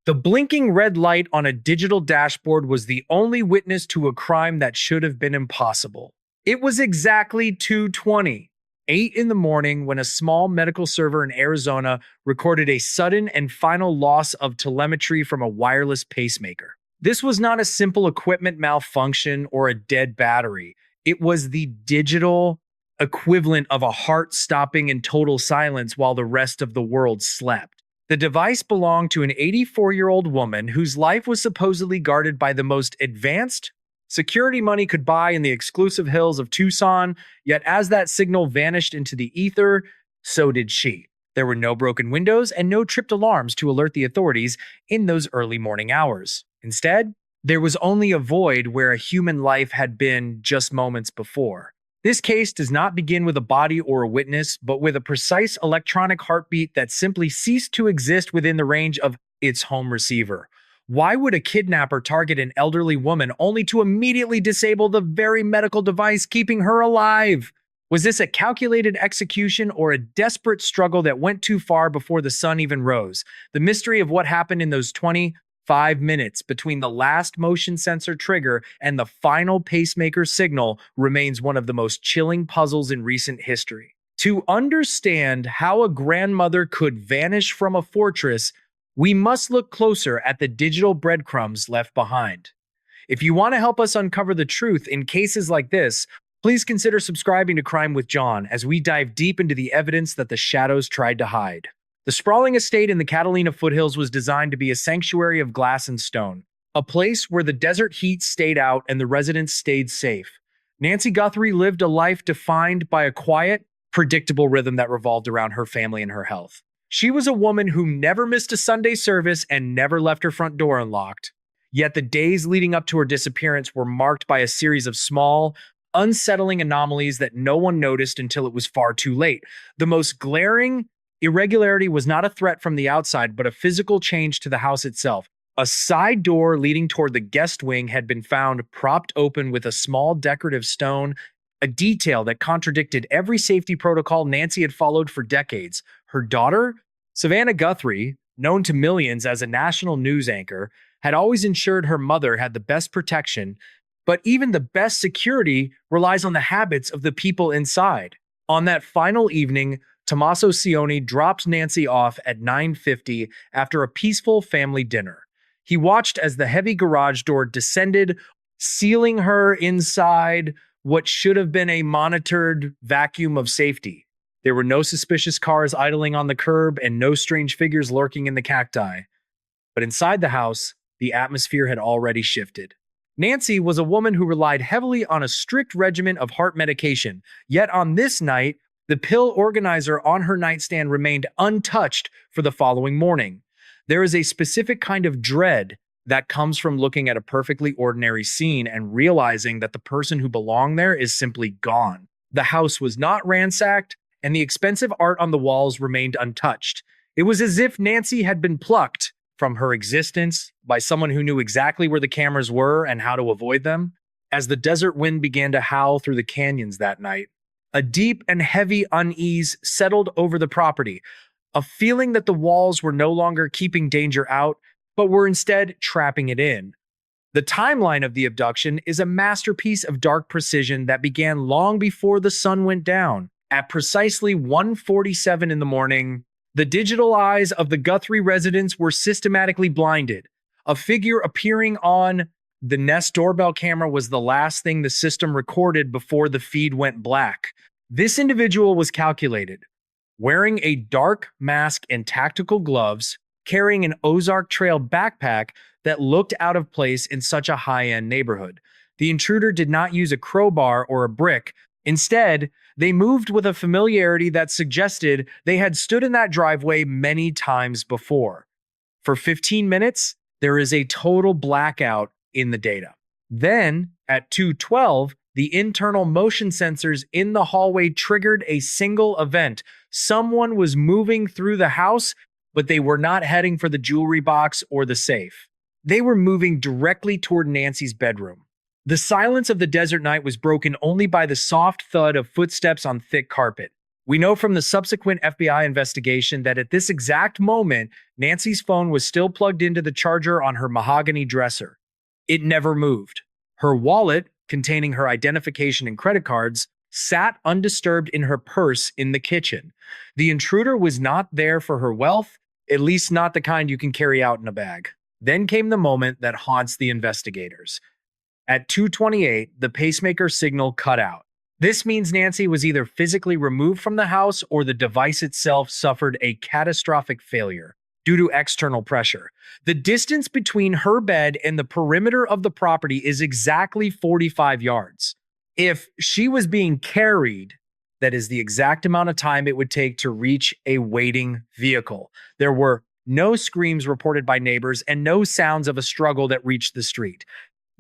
The blinking red light on a digital dashboard was the only witness to a crime that should have been impossible. It was exactly 2:20, 8 in the morning, when a small medical server in Arizona recorded a sudden and final loss of telemetry from a wireless pacemaker. This was not a simple equipment malfunction or a dead battery. It was the digital equivalent of a heart stopping in total silence while the rest of the world slept. The device belonged to an 84-year-old woman whose life was supposedly guarded by the most advanced security money could buy in the exclusive hills of Tucson, yet as that signal vanished into the ether, so did she. There were no broken windows and no tripped alarms to alert the authorities in those early morning hours. Instead, there was only a void where a human life had been just moments before. This case does not begin with a body or a witness, but with a precise electronic heartbeat that simply ceased to exist within the range of its home receiver. Why would a kidnapper target an elderly woman only to immediately disable the very medical device keeping her alive? Was this a calculated execution or a desperate struggle that went too far before the sun even rose? The mystery of what happened in those 25 minutes between the last motion sensor trigger and the final pacemaker signal remains one of the most chilling puzzles in recent history. To understand how a grandmother could vanish from a fortress, we must look closer at the digital breadcrumbs left behind. If you want to help us uncover the truth in cases like this, please consider subscribing to Crime with John as we dive deep into the evidence that the shadows tried to hide. The sprawling estate in the Catalina Foothills was designed to be a sanctuary of glass and stone, a place where the desert heat stayed out and the residents stayed safe. Nancy Guthrie lived a life defined by a quiet, predictable rhythm that revolved around her family and her health. She was a woman who never missed a Sunday service and never left her front door unlocked. Yet the days leading up to her disappearance were marked by a series of small, unsettling anomalies that no one noticed until it was far too late. The most glaring irregularity was not a threat from the outside, but a physical change to the house itself. A side door leading toward the guest wing had been found propped open with a small decorative stone, a detail that contradicted every safety protocol Nancy had followed for decades. Her daughter, Savannah Guthrie, known to millions as a national news anchor, had always ensured her mother had the best protection, but even the best security relies on the habits of the people inside. On that final evening, Tommaso Cioni dropped Nancy off at 9:50 after a peaceful family dinner. He watched as the heavy garage door descended, sealing her inside what should have been a monitored vacuum of safety. There were no suspicious cars idling on the curb and no strange figures lurking in the cacti. But inside the house, the atmosphere had already shifted. Nancy was a woman who relied heavily on a strict regimen of heart medication, yet on this night, the pill organizer on her nightstand remained untouched for the following morning. There is a specific kind of dread that comes from looking at a perfectly ordinary scene and realizing that the person who belonged there is simply gone. The house was not ransacked, and the expensive art on the walls remained untouched. It was as if Nancy had been plucked from her existence by someone who knew exactly where the cameras were and how to avoid them. As the desert wind began to howl through the canyons that night, a deep and heavy unease settled over the property, a feeling that the walls were no longer keeping danger out, but were instead trapping it in. The timeline of the abduction is a masterpiece of dark precision that began long before the sun went down. At precisely 1:47 in the morning, the digital eyes of the Guthrie residents were systematically blinded. A figure appearing on the Nest doorbell camera was the last thing the system recorded before the feed went black. This individual was calculated, wearing a dark mask and tactical gloves, carrying an Ozark Trail backpack that looked out of place in such a high-end neighborhood. The intruder did not use a crowbar or a brick. Instead, they moved with a familiarity that suggested they had stood in that driveway many times before. For 15 minutes, there is a total blackout in the data. Then, at 2:12, the internal motion sensors in the hallway triggered a single event. Someone was moving through the house, but they were not heading for the jewelry box or the safe. They were moving directly toward Nancy's bedroom. The silence of the desert night was broken only by the soft thud of footsteps on thick carpet. We know from the subsequent FBI investigation that at this exact moment, Nancy's phone was still plugged into the charger on her mahogany dresser. It never moved. Her wallet, containing her identification and credit cards, sat undisturbed in her purse in the kitchen. The intruder was not there for her wealth, at least not the kind you can carry out in a bag. Then came the moment that haunts the investigators. At 2:28, the pacemaker signal cut out. This means Nancy was either physically removed from the house or the device itself suffered a catastrophic failure due to external pressure. The distance between her bed and the perimeter of the property is exactly 45 yards. If she was being carried, that is the exact amount of time it would take to reach a waiting vehicle. There were no screams reported by neighbors and no sounds of a struggle that reached the street.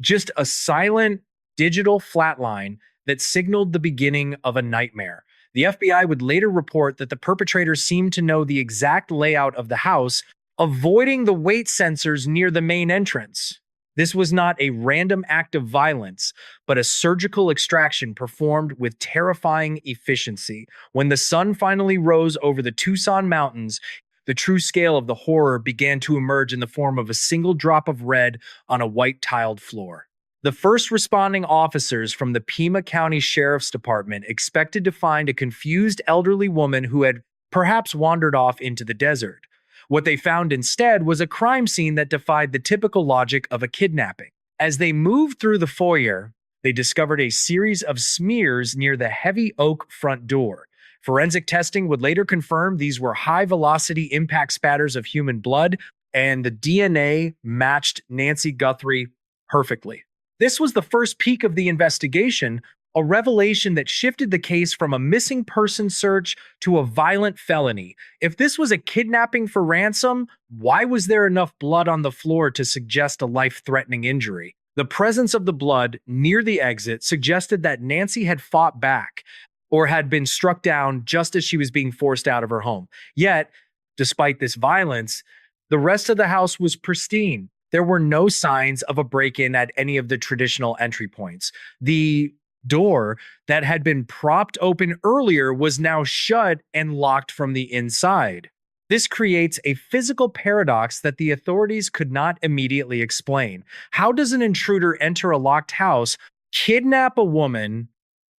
Just a silent digital flatline that signaled the beginning of a nightmare. The FBI would later report that the perpetrator seemed to know the exact layout of the house, avoiding the weight sensors near the main entrance. This was not a random act of violence, but a surgical extraction performed with terrifying efficiency. When the sun finally rose over the Tucson mountains, the true scale of the horror began to emerge in the form of a single drop of red on a white tiled floor. The first responding officers from the Pima County Sheriff's Department expected to find a confused elderly woman who had perhaps wandered off into the desert. What they found instead was a crime scene that defied the typical logic of a kidnapping. As they moved through the foyer, they discovered a series of smears near the heavy oak front door. Forensic testing would later confirm these were high-velocity impact spatters of human blood, and the DNA matched Nancy Guthrie perfectly. This was the first peak of the investigation, a revelation that shifted the case from a missing person search to a violent felony. If this was a kidnapping for ransom, why was there enough blood on the floor to suggest a life-threatening injury? The presence of the blood near the exit suggested that Nancy had fought back or had been struck down just as she was being forced out of her home. Yet, despite this violence, the rest of the house was pristine. There were no signs of a break-in at any of the traditional entry points. The door that had been propped open earlier was now shut and locked from the inside. This creates a physical paradox that the authorities could not immediately explain. How does an intruder enter a locked house, kidnap a woman,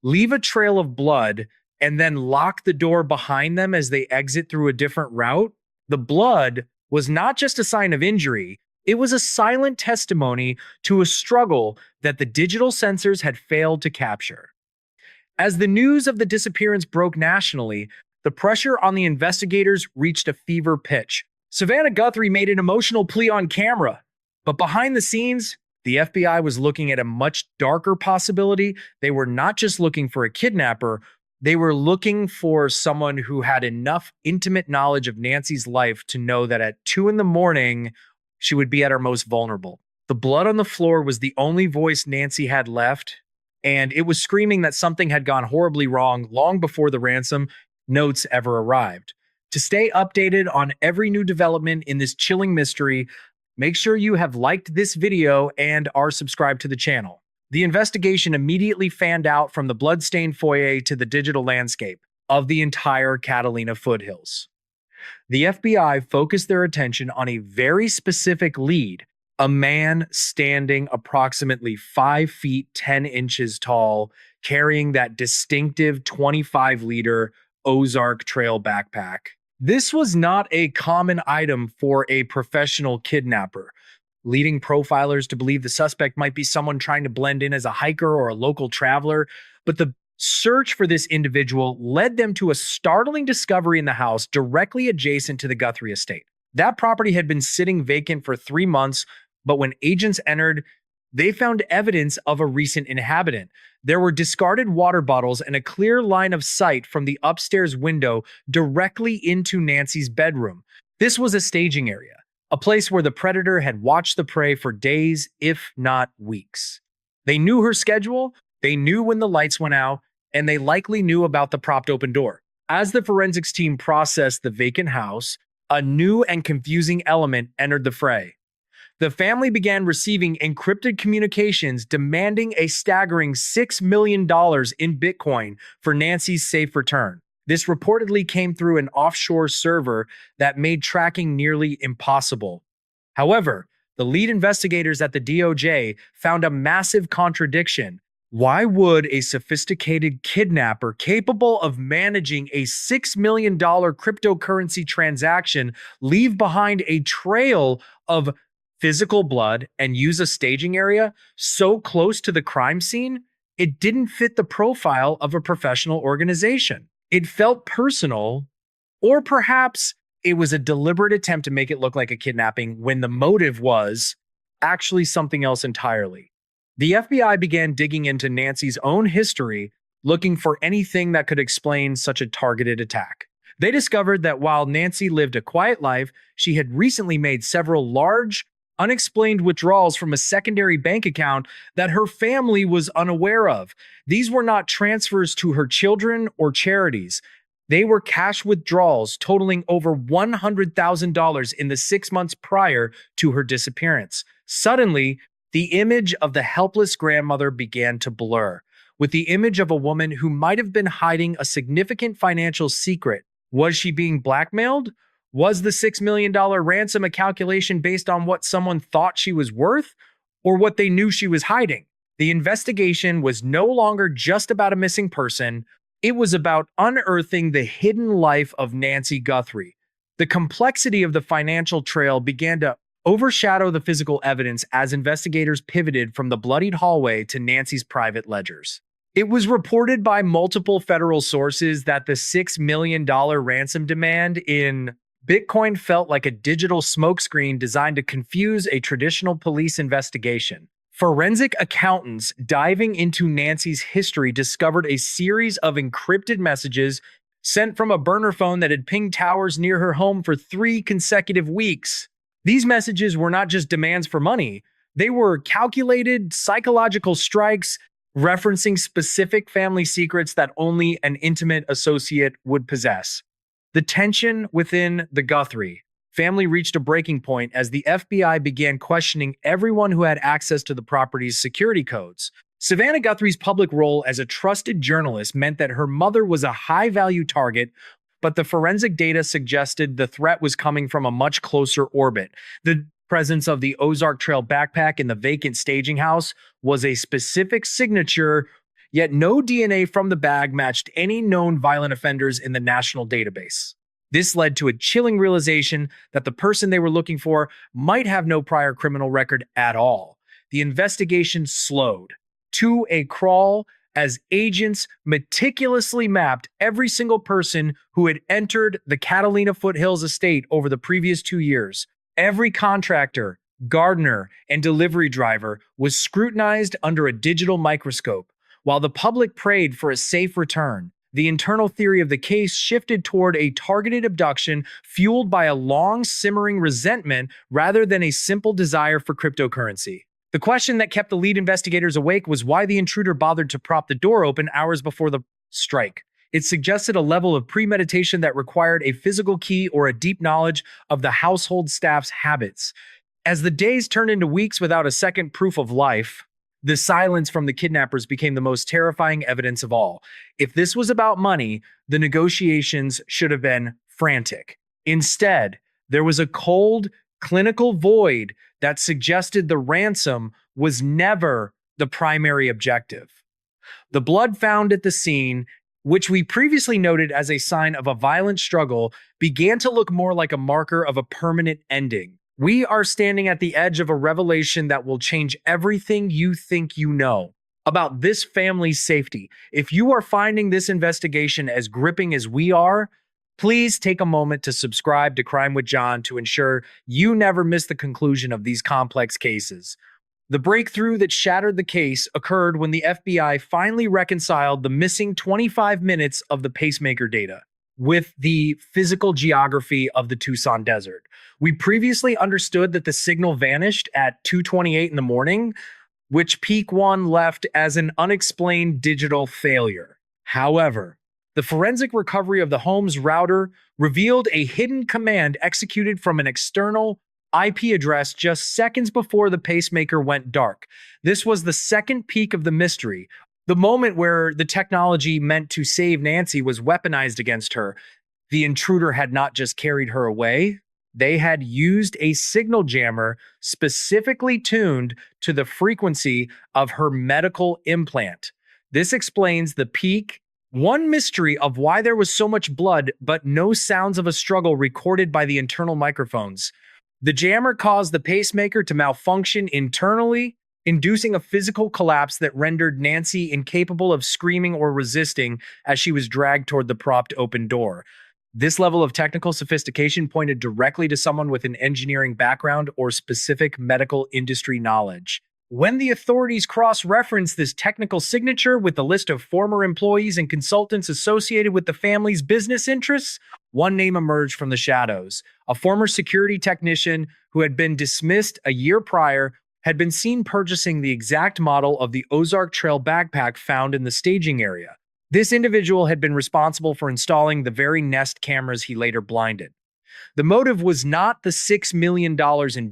leave a trail of blood, and then lock the door behind them as they exit through a different route? The blood was not just a sign of injury. It was a silent testimony to a struggle that the digital sensors had failed to capture. As the news of the disappearance broke nationally, the pressure on the investigators reached a fever pitch. Savannah Guthrie made an emotional plea on camera, but behind the scenes, the FBI was looking at a much darker possibility. They were not just looking for a kidnapper, they were looking for someone who had enough intimate knowledge of Nancy's life to know that at 2 a.m, she would be at her most vulnerable. The blood on the floor was the only voice Nancy had left, and it was screaming that something had gone horribly wrong long before the ransom notes ever arrived. To stay updated on every new development in this chilling mystery, make sure you have liked this video and are subscribed to the channel. The investigation immediately fanned out from the bloodstained foyer to the digital landscape of the entire Catalina Foothills. The FBI focused their attention on a very specific lead, a man standing approximately 5 feet 10 inches tall, carrying that distinctive 25-liter Ozark Trail backpack. This was not a common item for a professional kidnapper, leading profilers to believe the suspect might be someone trying to blend in as a hiker or a local traveler, but the search for this individual led them to a startling discovery in the house directly adjacent to the Guthrie estate. That property had been sitting vacant for 3 months, but when agents entered, they found evidence of a recent inhabitant. There were discarded water bottles and a clear line of sight from the upstairs window directly into Nancy's bedroom. This was a staging area, a place where the predator had watched the prey for days, if not weeks. They knew her schedule, they knew when the lights went out, and they likely knew about the propped open door. As the forensics team processed the vacant house, a new and confusing element entered the fray. The family began receiving encrypted communications demanding a staggering $6 million in Bitcoin for Nancy's safe return. This reportedly came through an offshore server that made tracking nearly impossible. However, the lead investigators at the DOJ found a massive contradiction. Why would a sophisticated kidnapper capable of managing a $6 million cryptocurrency transaction leave behind a trail of physical blood and use a staging area so close to the crime scene? It didn't fit the profile of a professional organization. It felt personal, or perhaps it was a deliberate attempt to make it look like a kidnapping when the motive was actually something else entirely. The FBI began digging into Nancy's own history, looking for anything that could explain such a targeted attack. They discovered that while Nancy lived a quiet life, she had recently made several large, unexplained withdrawals from a secondary bank account that her family was unaware of. These were not transfers to her children or charities. They were cash withdrawals totaling over $100,000 in the 6 months prior to her disappearance. Suddenly, the image of the helpless grandmother began to blur, with the image of a woman who might have been hiding a significant financial secret. Was she being blackmailed? Was the $6 million ransom a calculation based on what someone thought she was worth, or what they knew she was hiding? The investigation was no longer just about a missing person. It was about unearthing the hidden life of Nancy Guthrie. The complexity of the financial trail began to overshadow the physical evidence as investigators pivoted from the bloodied hallway to Nancy's private ledgers. It was reported by multiple federal sources that the $6 million ransom demand in Bitcoin felt like a digital smokescreen designed to confuse a traditional police investigation. Forensic accountants diving into Nancy's history discovered a series of encrypted messages sent from a burner phone that had pinged towers near her home for 3 consecutive weeks. These messages were not just demands for money. They were calculated psychological strikes referencing specific family secrets that only an intimate associate would possess. The tension within the Guthrie family reached a breaking point as the FBI began questioning everyone who had access to the property's security codes. Savannah Guthrie's public role as a trusted journalist meant that her mother was a high-value target, but the forensic data suggested the threat was coming from a much closer orbit. The presence of the Ozark Trail backpack in the vacant staging house was a specific signature, yet no DNA from the bag matched any known violent offenders in the national database. This led to a chilling realization that the person they were looking for might have no prior criminal record at all. The investigation slowed to a crawl as agents meticulously mapped every single person who had entered the Catalina Foothills estate over the previous 2 years. Every contractor, gardener, and delivery driver was scrutinized under a digital microscope. While the public prayed for a safe return, the internal theory of the case shifted toward a targeted abduction fueled by a long simmering resentment rather than a simple desire for cryptocurrency. The question that kept the lead investigators awake was why the intruder bothered to prop the door open hours before the strike. It suggested a level of premeditation that required a physical key or a deep knowledge of the household staff's habits. As the days turned into weeks without a second proof of life, the silence from the kidnappers became the most terrifying evidence of all. If this was about money, the negotiations should have been frantic. Instead, there was a cold, clinical void that suggested the ransom was never the primary objective. The blood found at the scene, which we previously noted as a sign of a violent struggle, began to look more like a marker of a permanent ending. We are standing at the edge of a revelation that will change everything you think you know about this family's safety. If you are finding this investigation as gripping as we are, please take a moment to subscribe to Crime with John to ensure you never miss the conclusion of these complex cases. The breakthrough that shattered the case occurred when the FBI finally reconciled the missing 25 minutes of the pacemaker data with the physical geography of the Tucson desert. We previously understood that the signal vanished at 2:28 in the morning, which Peak 1 left as an unexplained digital failure. However, the forensic recovery of the home's router revealed a hidden command executed from an external IP address just seconds before the pacemaker went dark. This was the second peak of the mystery. The moment where the technology meant to save Nancy was weaponized against her. The intruder had not just carried her away, they had used a signal jammer specifically tuned to the frequency of her medical implant. This explains the peak. One mystery of why there was so much blood, but no sounds of a struggle recorded by the internal microphones. The jammer caused the pacemaker to malfunction internally, inducing a physical collapse that rendered Nancy incapable of screaming or resisting as she was dragged toward the propped open door. This level of technical sophistication pointed directly to someone with an engineering background or specific medical industry knowledge. When the authorities cross-referenced this technical signature with the list of former employees and consultants associated with the family's business interests, one name emerged from the shadows. A former security technician who had been dismissed a year prior had been seen purchasing the exact model of the Ozark Trail backpack found in the staging area. This individual had been responsible for installing the very Nest cameras he later blinded. The motive was not the $6 million in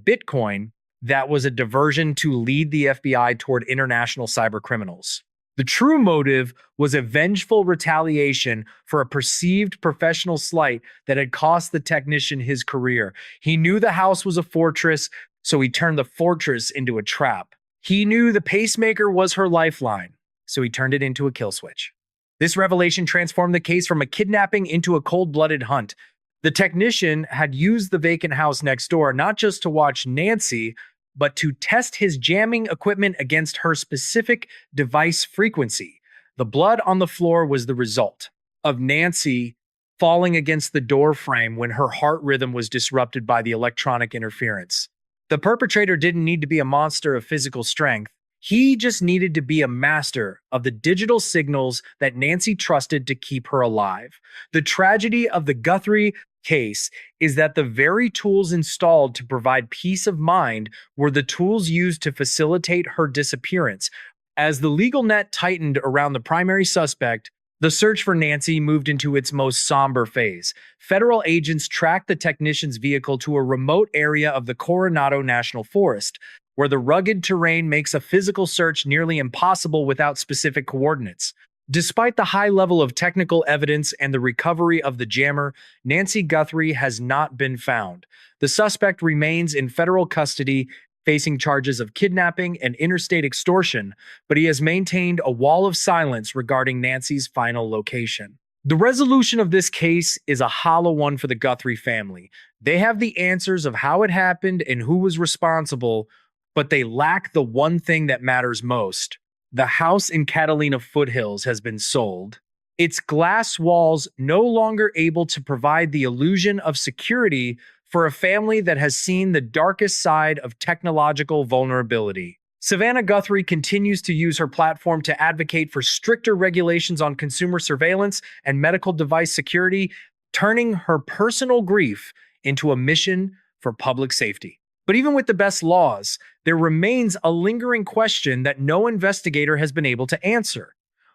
Bitcoin. That was a diversion to lead the FBI toward international cybercriminals. The true motive was a vengeful retaliation for a perceived professional slight that had cost the technician his career. He knew the house was a fortress, so he turned the fortress into a trap. He knew the pacemaker was her lifeline, so he turned it into a kill switch. This revelation transformed the case from a kidnapping into a cold-blooded hunt. The technician had used the vacant house next door not just to watch Nancy, but to test his jamming equipment against her specific device frequency. The blood on the floor was the result of Nancy falling against the door frame when her heart rhythm was disrupted by the electronic interference. The perpetrator didn't need to be a monster of physical strength. He just needed to be a master of the digital signals that Nancy trusted to keep her alive. The tragedy of the Guthrie case is that the very tools installed to provide peace of mind were the tools used to facilitate her disappearance. As the legal net tightened around the primary suspect, the search for Nancy moved into its most somber phase. Federal agents tracked the technician's vehicle to a remote area of the Coronado National Forest, where the rugged terrain makes a physical search nearly impossible without specific coordinates. Despite the high level of technical evidence and the recovery of the jammer, Nancy Guthrie has not been found. The suspect remains in federal custody, facing charges of kidnapping and interstate extortion, but he has maintained a wall of silence regarding Nancy's final location. The resolution of this case is a hollow one for the Guthrie family. They have the answers of how it happened and who was responsible, but they lack the one thing that matters most. The house in Catalina Foothills has been sold. Its glass walls no longer able to provide the illusion of security for a family that has seen the darkest side of technological vulnerability. Savannah Guthrie continues to use her platform to advocate for stricter regulations on consumer surveillance and medical device security, turning her personal grief into a mission for public safety. But even with the best laws, there remains a lingering question that no investigator has been able to answer.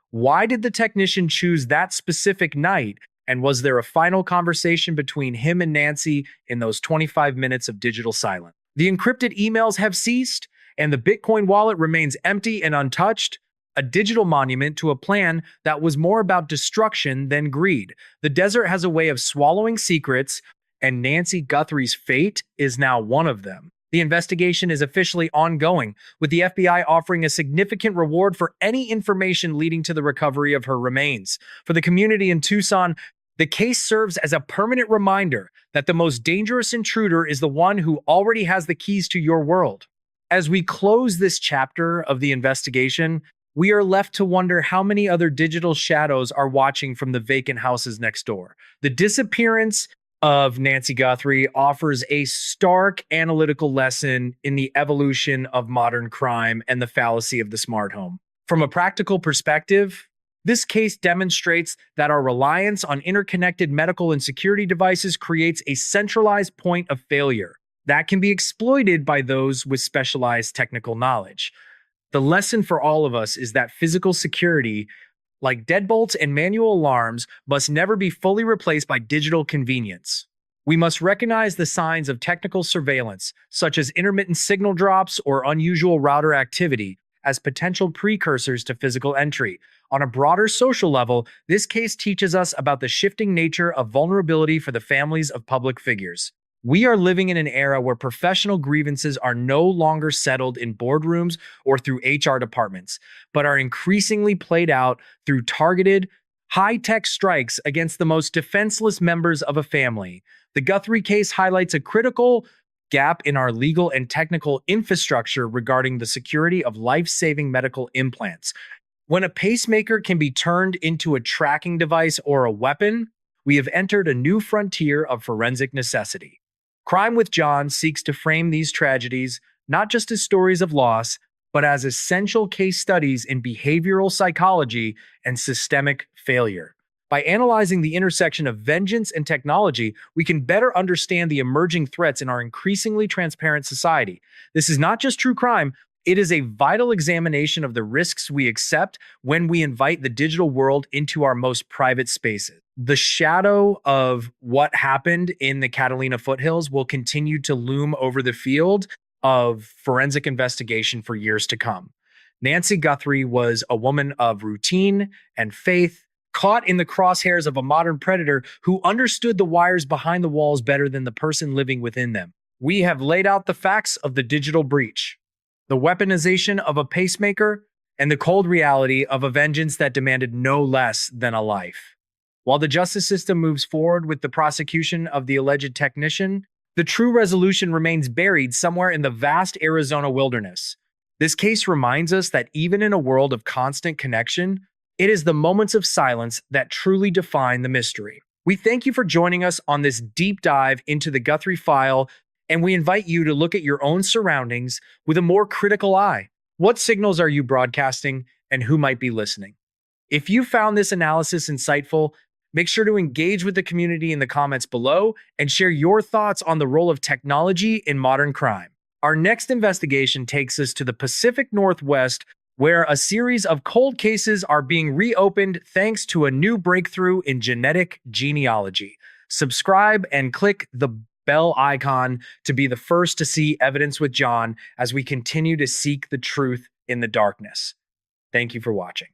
Why did the technician choose that specific night? And was there a final conversation between him and Nancy in those 25 minutes of digital silence? The encrypted emails have ceased, and the Bitcoin wallet remains empty and untouched, a digital monument to a plan that was more about destruction than greed. The desert has a way of swallowing secrets, and Nancy Guthrie's fate is now one of them. The investigation is officially ongoing, with the FBI offering a significant reward for any information leading to the recovery of her remains. For the community in Tucson, the case serves as a permanent reminder that the most dangerous intruder is the one who already has the keys to your world. As we close this chapter of the investigation, we are left to wonder how many other digital shadows are watching from the vacant houses next door. The disappearance of Nancy Guthrie offers a stark analytical lesson in the evolution of modern crime and the fallacy of the smart home. From a practical perspective, this case demonstrates that our reliance on interconnected medical and security devices creates a centralized point of failure that can be exploited by those with specialized technical knowledge. The lesson for all of us is that physical security, like deadbolts and manual alarms, must never be fully replaced by digital convenience. We must recognize the signs of technical surveillance, such as intermittent signal drops or unusual router activity, as potential precursors to physical entry. On a broader social level, this case teaches us about the shifting nature of vulnerability for the families of public figures. We are living in an era where professional grievances are no longer settled in boardrooms or through HR departments, but are increasingly played out through targeted, high-tech strikes against the most defenseless members of a family. The Guthrie case highlights a critical gap in our legal and technical infrastructure regarding the security of life-saving medical implants. When a pacemaker can be turned into a tracking device or a weapon, we have entered a new frontier of forensic necessity. Crime with John seeks to frame these tragedies not just as stories of loss, but as essential case studies in behavioral psychology and systemic failure. By analyzing the intersection of vengeance and technology, we can better understand the emerging threats in our increasingly transparent society. This is not just true crime, it is a vital examination of the risks we accept when we invite the digital world into our most private spaces. The shadow of what happened in the Catalina Foothills will continue to loom over the field of forensic investigation for years to come. Nancy Guthrie was a woman of routine and faith, caught in the crosshairs of a modern predator who understood the wires behind the walls better than the person living within them. We have laid out the facts of the digital breach, the weaponization of a pacemaker, and the cold reality of a vengeance that demanded no less than a life. While the justice system moves forward with the prosecution of the alleged technician, the true resolution remains buried somewhere in the vast Arizona wilderness. This case reminds us that even in a world of constant connection, it is the moments of silence that truly define the mystery. We thank you for joining us on this deep dive into the Guthrie file, and we invite you to look at your own surroundings with a more critical eye. What signals are you broadcasting, and who might be listening? If you found this analysis insightful, make sure to engage with the community in the comments below and share your thoughts on the role of technology in modern crime. Our next investigation takes us to the Pacific Northwest, where a series of cold cases are being reopened thanks to a new breakthrough in genetic genealogy. Subscribe and click the bell icon to be the first to see Evidence with John as we continue to seek the truth in the darkness. Thank you for watching.